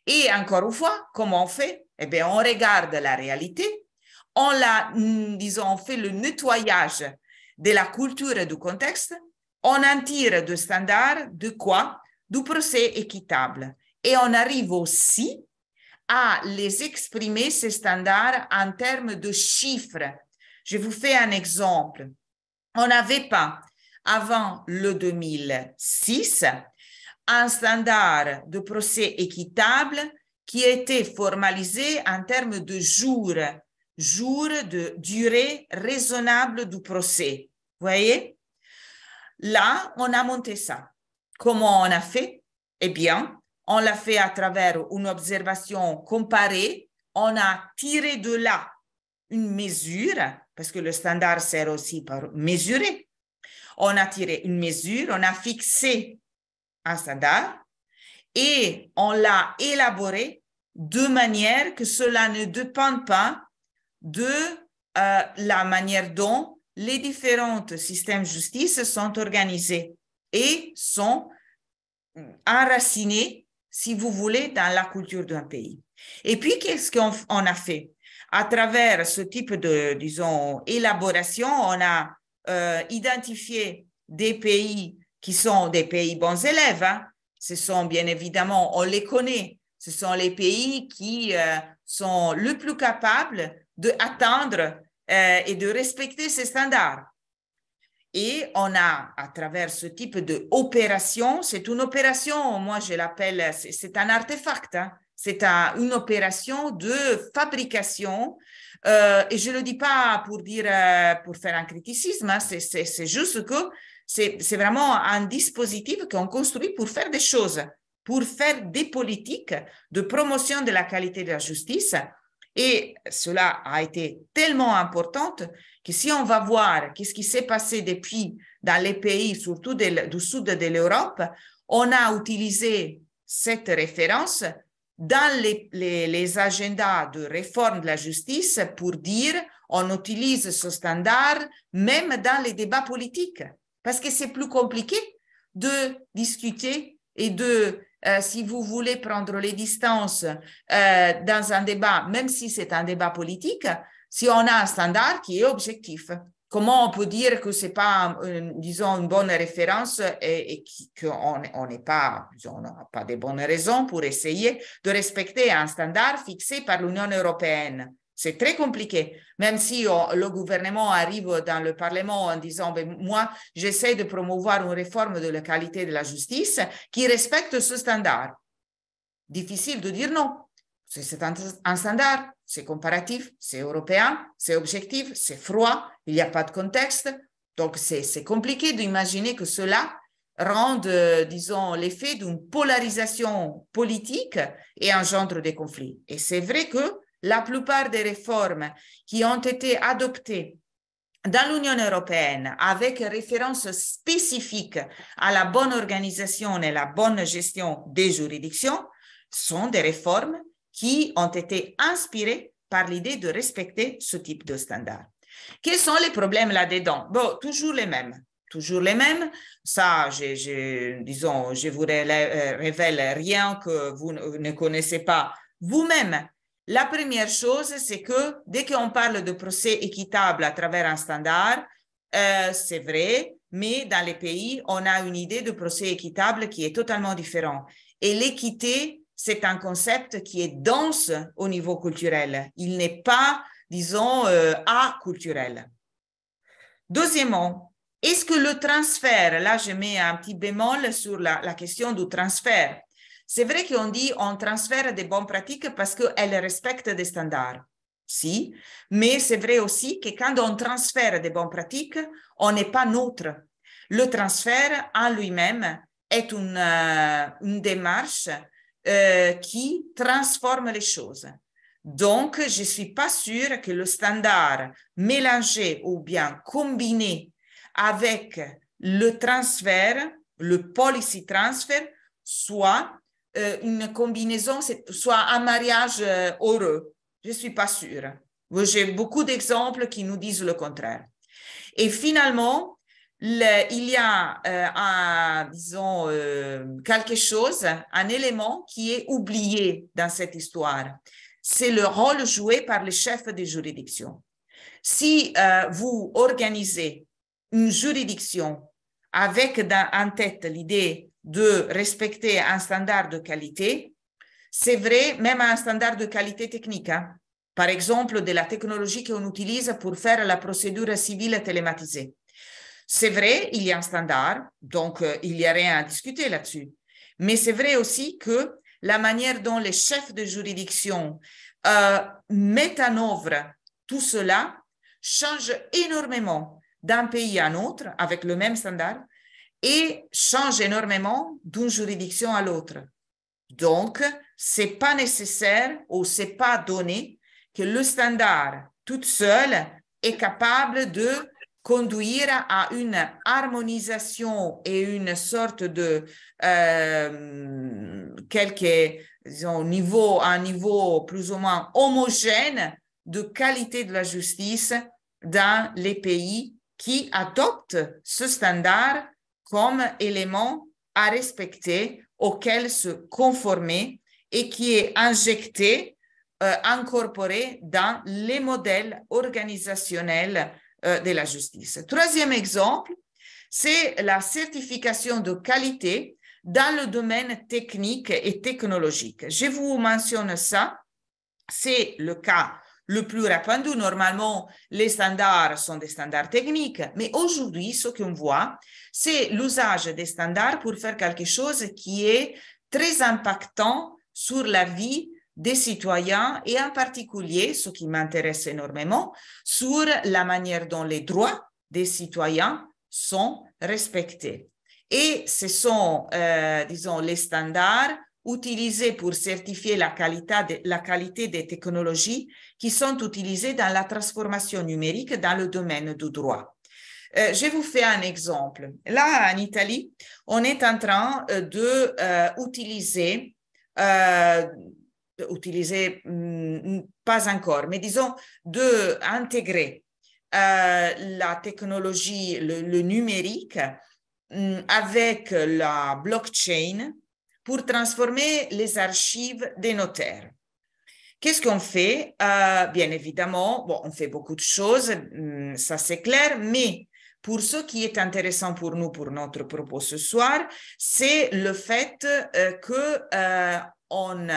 Et encore une fois, comment on fait? Eh bien, on regarde la réalité, on fait le nettoyage de la culture et du contexte, on en tire de standards de quoi? Du procès équitable. Et on arrive aussi à les exprimer, ces standards, en termes de chiffres. Je vous fais un exemple. On n'avait pas, avant le 2006, un standard de procès équitable qui était formalisé en termes de jours de durée raisonnable du procès. Vous voyez? Là, on a monté ça. Comment on a fait? Eh bien, on l'a fait à travers une observation comparée. On a tiré de là une mesure, parce que le standard sert aussi pour mesurer. On a tiré une mesure, on a fixé un standard et on l'a élaboré de manière que cela ne dépend pas de la manière dont les différents systèmes de justice sont organisés et sont enracinés, si vous voulez, dans la culture d'un pays. Et puis, qu'est-ce qu'on a fait? À travers ce type de, disons, élaboration, on a identifié des pays qui sont des pays bons élèves. Hein. Ce sont bien évidemment, on les connaît, ce sont les pays qui sont le plus capables d'atteindre et de respecter ces standards. Et on a, à travers ce type d'opération, c'est une opération, moi je l'appelle, c'est un artefact, hein, c'est une opération de fabrication, et je ne le dis pas pour dire, pour faire un criticisme, hein, c'est juste que c'est vraiment un dispositif qu'on construit pour faire des choses, pour faire des politiques de promotion de la qualité de la justice. Et cela a été tellement important que si on va voir qu'est-ce qui s'est passé depuis dans les pays, surtout du sud de l'Europe, on a utilisé cette référence dans les agendas de réforme de la justice pour dire on utilise ce standard même dans les débats politiques. Parce que c'est plus compliqué de discuter et de si vous voulez prendre les distances dans un débat, même si c'est un débat politique, si on a un standard qui est objectif. Comment on peut dire que ce n'est pas, disons, une bonne référence et qu'on n'est pas, disons, on n'a pas de bonnes raisons pour essayer de respecter un standard fixé par l'Union européenne? C'est très compliqué, même si le gouvernement arrive dans le Parlement en disant ben, moi, j'essaie de promouvoir une réforme de la qualité de la justice qui respecte ce standard. Difficile de dire non. C'est un standard, c'est comparatif, c'est européen, c'est objectif, c'est froid, il n'y a pas de contexte. Donc, c'est compliqué d'imaginer que cela rende, disons, l'effet d'une polarisation politique et engendre des conflits. Et c'est vrai que la plupart des réformes qui ont été adoptées dans l'Union européenne, avec référence spécifique à la bonne organisation et la bonne gestion des juridictions, sont des réformes qui ont été inspirées par l'idée de respecter ce type de standards. Quels sont les problèmes là-dedans? Bon, toujours les mêmes. Toujours les mêmes. Ça, disons, je vous révèle rien que vous ne connaissez pas vous-même. La première chose, c'est que dès qu'on parle de procès équitable à travers un standard, c'est vrai, mais dans les pays, on a une idée de procès équitable qui est totalement différente. Et l'équité, c'est un concept qui est dense au niveau culturel. Il n'est pas, disons, aculturel. Deuxièmement, est-ce que le transfert, là je mets un petit bémol sur la question du transfert. C'est vrai qu'on dit on transfère des bonnes pratiques parce qu'elles respectent des standards. Si, mais c'est vrai aussi que quand on transfère des bonnes pratiques, on n'est pas neutre. Le transfert en lui-même est une démarche qui transforme les choses. Donc, je ne suis pas sûre que le standard mélangé ou bien combiné avec le transfert, le policy transfer, soit une combinaison, soit un mariage heureux. Je ne suis pas sûre. J'ai beaucoup d'exemples qui nous disent le contraire. Et finalement, il y a, disons, quelque chose, un élément qui est oublié dans cette histoire. C'est le rôle joué par les chefs des juridictions. Si vous organisez une juridiction avec en tête l'idée de respecter un standard de qualité, c'est vrai, même un standard de qualité technique. Hein. Par exemple, de la technologie qu'on utilise pour faire la procédure civile télématisée. C'est vrai, il y a un standard, donc il n'y a rien à discuter là-dessus. Mais c'est vrai aussi que la manière dont les chefs de juridiction mettent en œuvre tout cela change énormément d'un pays à un autre avec le même standard et change énormément d'une juridiction à l'autre. Donc, ce n'est pas nécessaire ou ce n'est pas donné que le standard tout seul est capable de conduire à une harmonisation et une sorte de un niveau plus ou moins homogène de qualité de la justice dans les pays qui adoptent ce standard comme élément à respecter, auquel se conformer et qui est injecté, incorporé dans les modèles organisationnels de la justice. Troisième exemple, c'est la certification de qualité dans le domaine technique et technologique. Je vous mentionne ça, c'est le cas le plus répandu. Normalement, les standards sont des standards techniques, mais aujourd'hui, ce qu'on voit, c'est l'usage des standards pour faire quelque chose qui est très impactant sur la vie des citoyens et en particulier, ce qui m'intéresse énormément, sur la manière dont les droits des citoyens sont respectés. Et ce sont, disons, les standards utilisés pour certifier la qualité des technologies qui sont utilisées dans la transformation numérique dans le domaine du droit. Je vous fais un exemple. Là, en Italie, on est en train d'utiliser, pas encore, mais disons, d'intégrer la technologie, le numérique avec la blockchain pour transformer les archives des notaires. Qu'est-ce qu'on fait? Bien évidemment, bon, on fait beaucoup de choses, ça c'est clair, mais pour ce qui est intéressant pour nous, pour notre propos ce soir, c'est le fait qu'on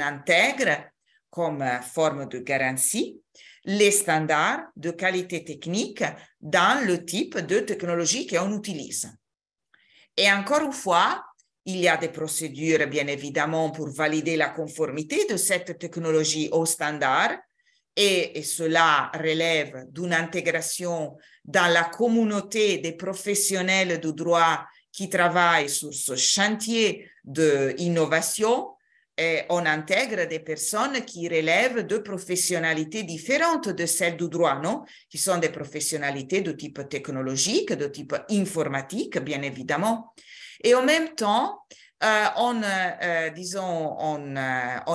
intègre comme forme de garantie les standards de qualité technique dans le type de technologie qu'on utilise. Et encore une fois, il y a des procédures, bien évidemment, pour valider la conformité de cette technologie aux standards, et cela relève d'une intégration dans la communauté des professionnels du droit qui travaillent sur ce chantier d'innovation. on intègre des personnes qui relèvent de professionnalités différentes de celles du droit, non? Qui sont des professionnalités de type technologique, de type informatique, bien évidemment. Et en même temps, on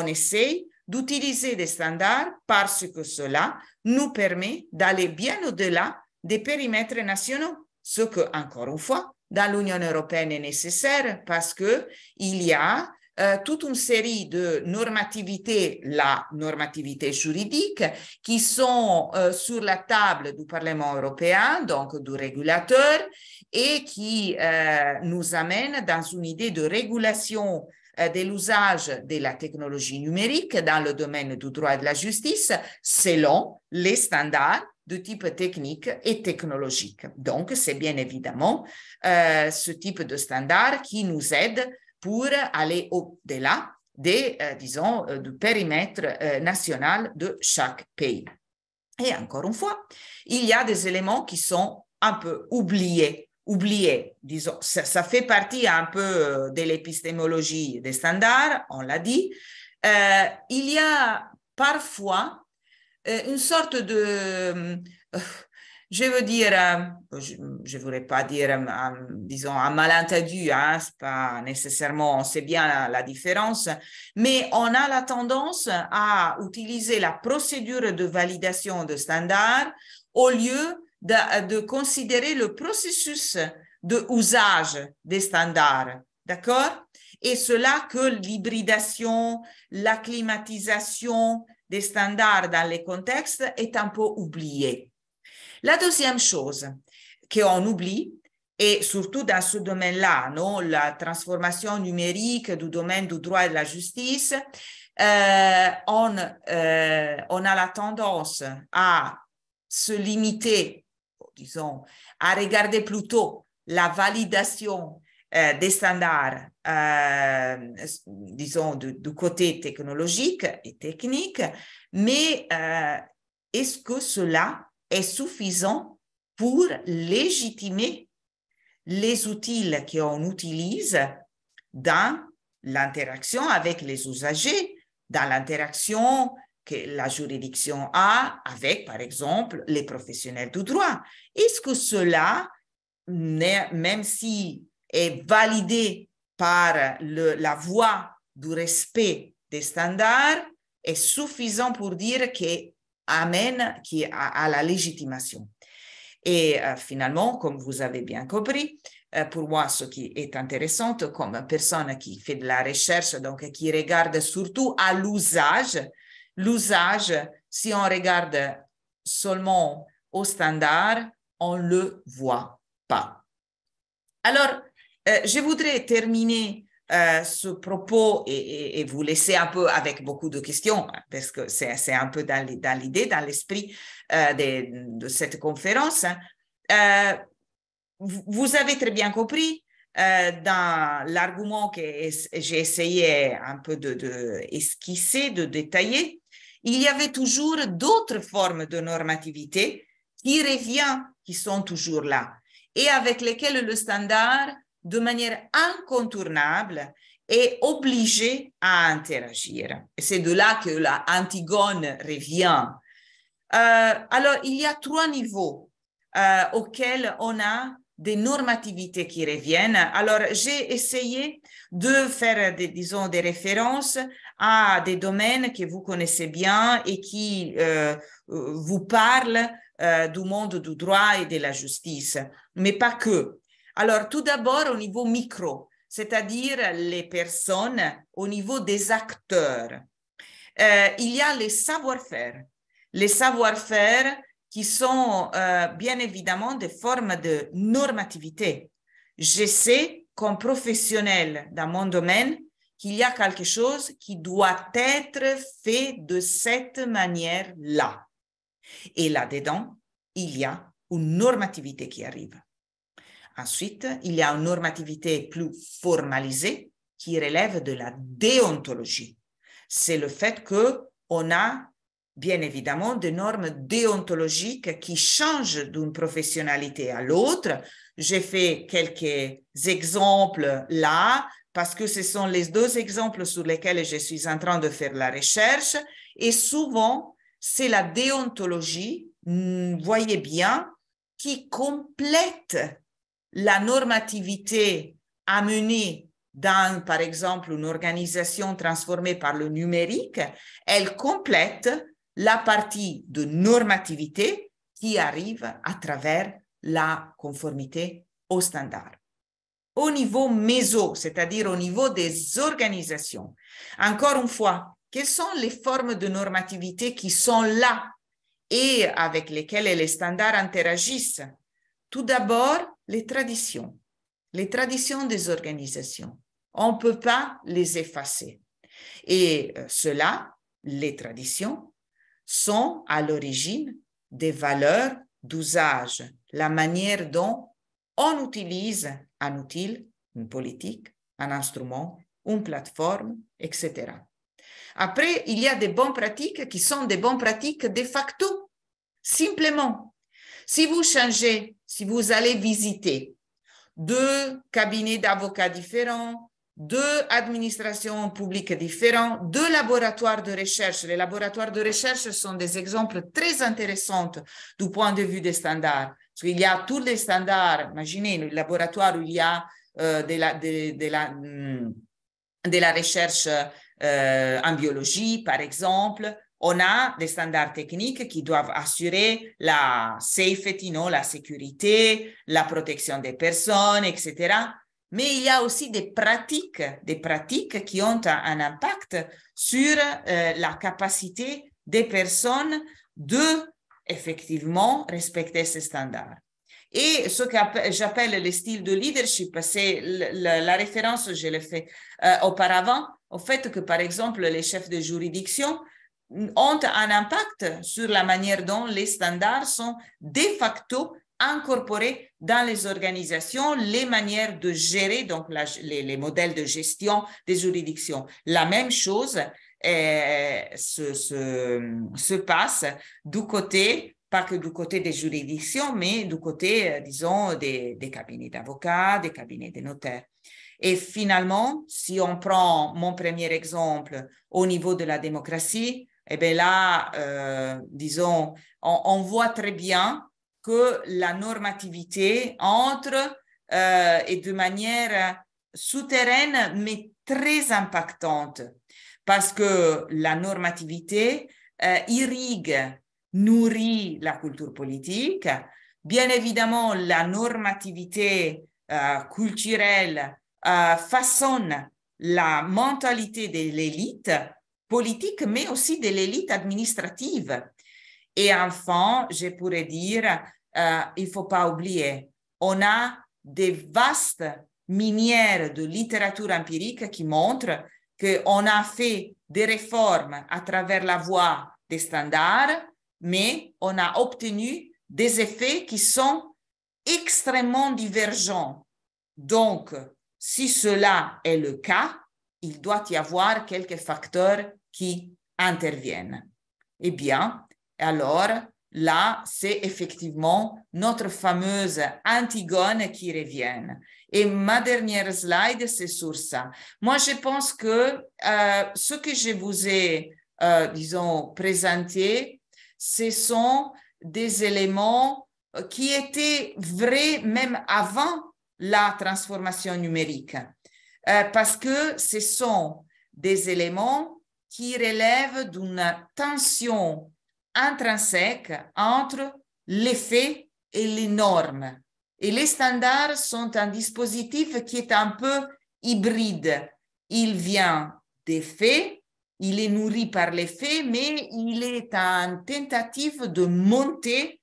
essaie d'utiliser des standards parce que cela nous permet d'aller bien au-delà des périmètres nationaux, ce que, encore une fois, dans l'Union européenne est nécessaire parce qu'il y a toute une série de normativités, la normativité juridique, qui sont sur la table du Parlement européen, donc du régulateur, et qui nous amènent dans une idée de régulation de l'usage de la technologie numérique dans le domaine du droit et de la justice selon les standards de type technique et technologique. Donc, c'est bien évidemment ce type de standard qui nous aide pour aller au-delà des, du périmètre national de chaque pays. Et encore une fois, il y a des éléments qui sont un peu oubliés, disons, ça fait partie un peu de l'épistémologie des standards, on l'a dit. Il y a parfois une sorte de, je veux dire, je ne voudrais pas dire, disons, un malentendu, hein, c'est pas nécessairement, on sait bien la différence, mais on a la tendance à utiliser la procédure de validation de standards au lieu de considérer le processus de usage des standards, d'accord? Et cela que l'hybridation, l'acclimatisation des standards dans les contextes est un peu oubliée. La deuxième chose qu'on oublie, et surtout dans ce domaine-là, non, la transformation numérique du domaine du droit et de la justice, on a la tendance à se limiter, disons, à regarder plutôt la validation des standards, disons, du côté technologique et technique, mais est-ce que cela est suffisant pour légitimer les outils qu'on utilise dans l'interaction avec les usagers, dans l'interaction que la juridiction a avec, par exemple, les professionnels du droit? Est-ce que cela, même si est validé par la voie du respect des standards, est suffisant pour dire qu'il amène à la légitimation? Et finalement, comme vous avez bien compris, pour moi, ce qui est intéressant comme personne qui fait de la recherche, donc qui regarde surtout à l'usage, si on regarde seulement au standard, on ne le voit pas. Alors, je voudrais terminer ce propos et vous laisser un peu avec beaucoup de questions, parce que c'est un peu dans l'idée, dans l'esprit de cette conférence. Vous avez très bien compris dans l'argument que j'ai essayé un peu d'esquisser, de détailler, il y avait toujours d'autres formes de normativité qui reviennent, qui sont toujours là, et avec lesquelles le standard, de manière incontournable, est obligé à interagir. Et c'est de là que la Antigone revient. Alors, il y a 3 niveaux auxquels on a des normativités qui reviennent. Alors, j'ai essayé de faire, disons, des références à des domaines que vous connaissez bien et qui vous parlent du monde du droit et de la justice, mais pas que. Alors, tout d'abord, au niveau micro, c'est-à-dire les personnes au niveau des acteurs. Il y a les savoir-faire. Les savoir-faire qui sont bien évidemment des formes de normativité. Je sais, comme professionnel dans mon domaine, qu'il y a quelque chose qui doit être fait de cette manière-là. Et là-dedans, il y a une normativité qui arrive. Ensuite, il y a une normativité plus formalisée qui relève de la déontologie. C'est le fait qu'on a bien évidemment des normes déontologiques qui changent d'une professionnalité à l'autre. J'ai fait quelques exemples là parce que ce sont les deux exemples sur lesquels je suis en train de faire la recherche, et souvent, c'est la déontologie, voyez bien, qui complète la normativité amenée dans, par exemple, une organisation transformée par le numérique, elle complète la partie de normativité qui arrive à travers la conformité aux standards. Au niveau méso, c'est-à-dire au niveau des organisations, encore une fois, quelles sont les formes de normativité qui sont là et avec lesquelles les standards interagissent? Tout d'abord, les traditions des organisations. On ne peut pas les effacer. Et cela, les traditions, sont à l'origine des valeurs d'usage, la manière dont on utilise un outil, une politique, un instrument, une plateforme, etc. Après, il y a des bonnes pratiques qui sont des bonnes pratiques de facto. Simplement, si vous changez, si vous allez visiter deux cabinets d'avocats différents, deux administrations publiques différentes, deux laboratoires de recherche. Les laboratoires de recherche sont des exemples très intéressants du point de vue des standards. Parce qu'il y a tous les standards. Imaginez le laboratoire où il y a de la recherche en biologie, par exemple. On a des standards techniques qui doivent assurer la safety, la sécurité, la protection des personnes, etc. Mais il y a aussi des pratiques qui ont un impact sur la capacité des personnes de effectivement respecter ces standards. Et ce que j'appelle le style de leadership, c'est la référence, je l'ai fait auparavant, au fait que, par exemple, les chefs de juridiction ont un impact sur la manière dont les standards sont de facto incorporés dans les organisations, les manières de gérer, donc les modèles de gestion des juridictions. La même chose se passe du côté, pas que du côté des juridictions, mais du côté, disons, des cabinets d'avocats, des cabinets de notaires. Et finalement, si on prend mon premier exemple au niveau de la démocratie, eh bien là, disons, on voit très bien que la normativité entre et de manière souterraine, mais très impactante, parce que la normativité irrigue, nourrit la culture politique. Bien évidemment, la normativité culturelle façonne la mentalité de l'élite politique, mais aussi de l'élite administrative. Et enfin, je pourrais dire, il ne faut pas oublier, on a des vastes minières de littérature empirique qui montrent qu'on a fait des réformes à travers la voie des standards, mais on a obtenu des effets qui sont extrêmement divergents. Donc, si cela est le cas, il doit y avoir quelques facteurs qui interviennent. Eh bien, alors là, c'est effectivement notre fameuse Antigone qui revient. Et ma dernière slide, c'est sur ça. Moi, je pense que ce que je vous ai, disons, présenté, ce sont des éléments qui étaient vrais même avant la transformation numérique, parce que ce sont des éléments qui relèvent d'une tension intrinsèque entre les faits et les normes. Et les standards sont un dispositif qui est un peu hybride. Il vient des faits, il est nourri par les faits, mais il est en tentative de monter,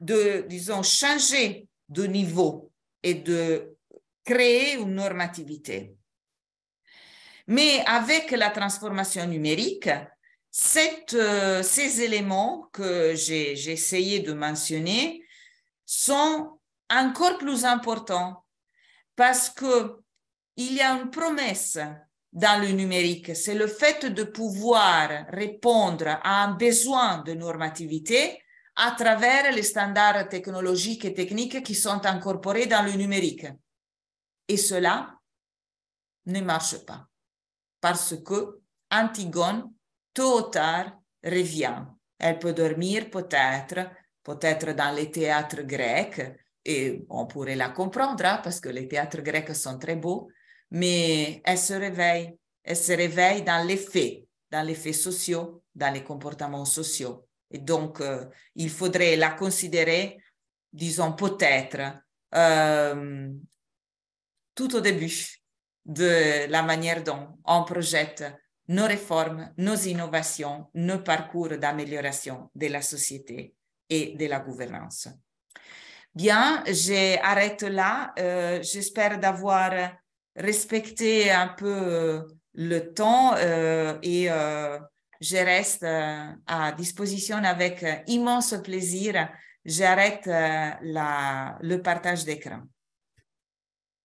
de, disons, changer de niveau et de créer une normativité. Mais avec la transformation numérique, ces éléments que j'ai essayé de mentionner sont encore plus importants parce qu'il y a une promesse dans le numérique, c'est le fait de pouvoir répondre à un besoin de normativité à travers les standards technologiques et techniques qui sont incorporés dans le numérique. Et cela, ne marche pas. Parce que Antigone, tôt ou tard, revient. Elle peut dormir peut-être dans les théâtres grecs, et on pourrait la comprendre, hein, parce que les théâtres grecs sont très beaux, mais elle se réveille dans les faits sociaux, dans les comportements sociaux. Et donc, il faudrait la considérer, disons, peut-être, tout au début de la manière dont on projette nos réformes, nos innovations, nos parcours d'amélioration de la société et de la gouvernance. Bien, j'arrête là. J'espère d'avoir respecté un peu le temps et je reste à disposition avec immense plaisir. J'arrête le partage d'écran.